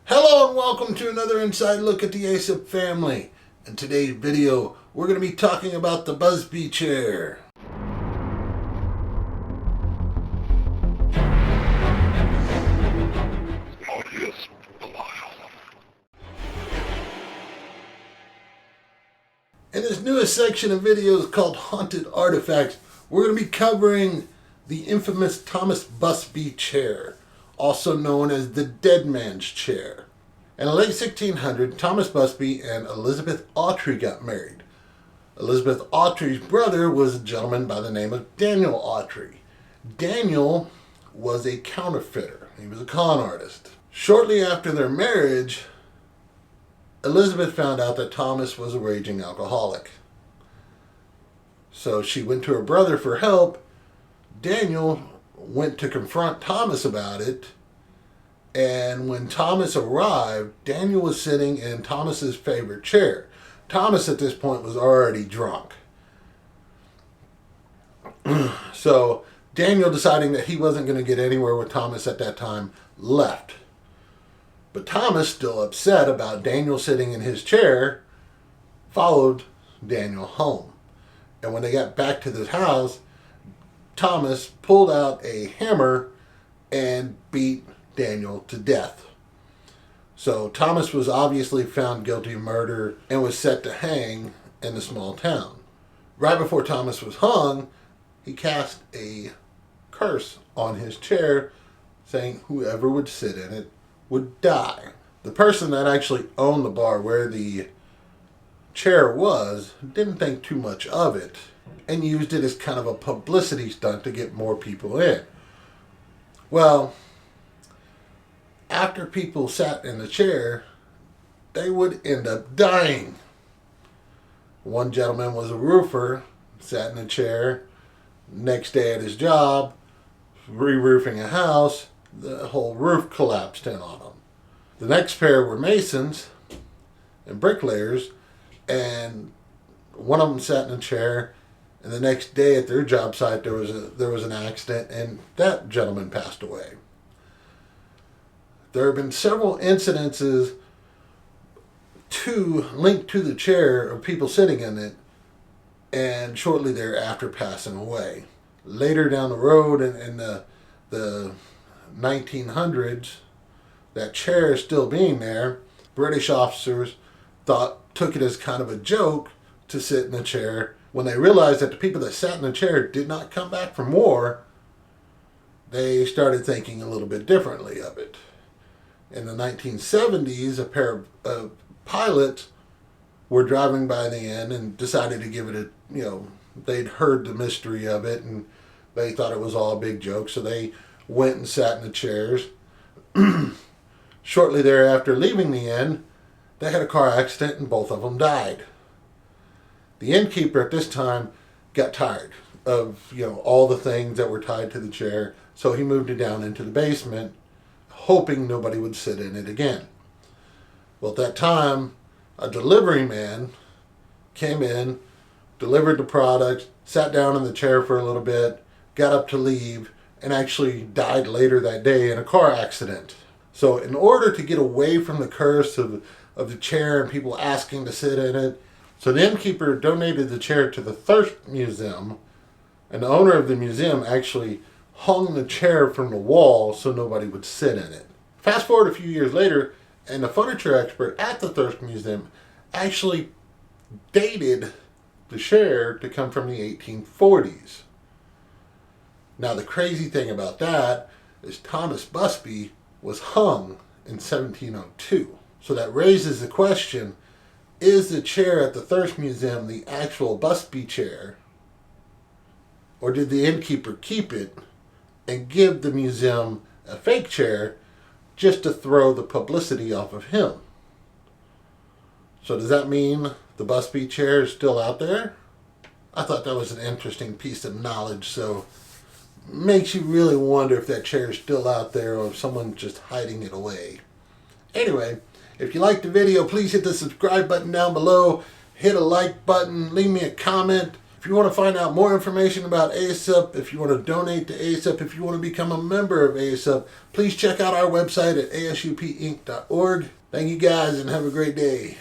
Hello and welcome to another inside look at the Asup family. In today's video, we're going to be talking about the Busby chair. In this newest section of videos called Haunted Artifacts, we're going to be covering the infamous Thomas Busby chair, also known as the Dead Man's Chair. In the late 1600s, Thomas Busby and Elizabeth Autry got married. Elizabeth Autry's brother was a gentleman by the name of Daniel Autry. Daniel was a counterfeiter. He was a con artist. Shortly after their marriage, Elizabeth found out that Thomas was a raging alcoholic. So she went to her brother for help. Daniel went to confront Thomas about it. And when Thomas arrived, Daniel was sitting in Thomas's favorite chair. Thomas at this point was already drunk. So Daniel, deciding that he wasn't going to get anywhere with Thomas at that time, left. But Thomas, still upset about Daniel sitting in his chair, followed Daniel home. And when they got back to the house, Thomas pulled out a hammer and beat Daniel to death. So Thomas was obviously found guilty of murder and was set to hang in the small town. Right before Thomas was hung, he cast a curse on his chair, saying whoever would sit in it would die. The person that actually owned the bar where the chair was didn't think too much of it and used it as kind of a publicity stunt to get more people in. Well, after people sat in the chair, they would end up dying. One gentleman was a roofer, sat in a chair. Next day at his job, re-roofing a house, the whole roof collapsed in on them. The next pair were masons and bricklayers, and one of them sat in a chair, and the next day at their job site there was an accident, and that gentleman passed away. There have been several incidences linked to the chair of people sitting in it, and shortly thereafter passing away. Later down the road in the 1900s, that chair still being there, British officers took it as kind of a joke to sit in the chair. When they realized that the people that sat in the chair did not come back from war, they started thinking a little bit differently of it. In the 1970s, a pair of pilots were driving by the inn and decided to give it they'd heard the mystery of it and they thought it was all a big joke, so they went and sat in the chairs. Shortly thereafter, leaving the inn, they had a car accident and both of them died. The innkeeper at this time got tired of all the things that were tied to the chair, so he moved it down into the basement, hoping nobody would sit in it again. Well, at that time, a delivery man came in, delivered the product, sat down in the chair for a little bit, got up to leave, and actually died later that day in a car accident. So in order to get away from the curse of the chair and people asking to sit in it, so the innkeeper donated the chair to the Thirst Museum, and the owner of the museum actually hung the chair from the wall so nobody would sit in it. Fast forward a few years later, and the furniture expert at the Thirst Museum actually dated the chair to come from the 1840s. Now the crazy thing about that is Thomas Busby was hung in 1702. So that raises the question, is the chair at the Thirst Museum the actual Busby chair? Or did the innkeeper keep it and give the museum a fake chair just to throw the publicity off of him? So does that mean the Busby chair is still out there? I thought that was an interesting piece of knowledge, so makes you really wonder if that chair is still out there or if someone's just hiding it away. Anyway, if you liked the video, please hit the subscribe button down below, hit a like button, leave me a comment, If you want to find out more information about Asup, if you want to donate to Asup, if you want to become a member of Asup, please check out our website at asupinc.org. Thank you guys and have a great day.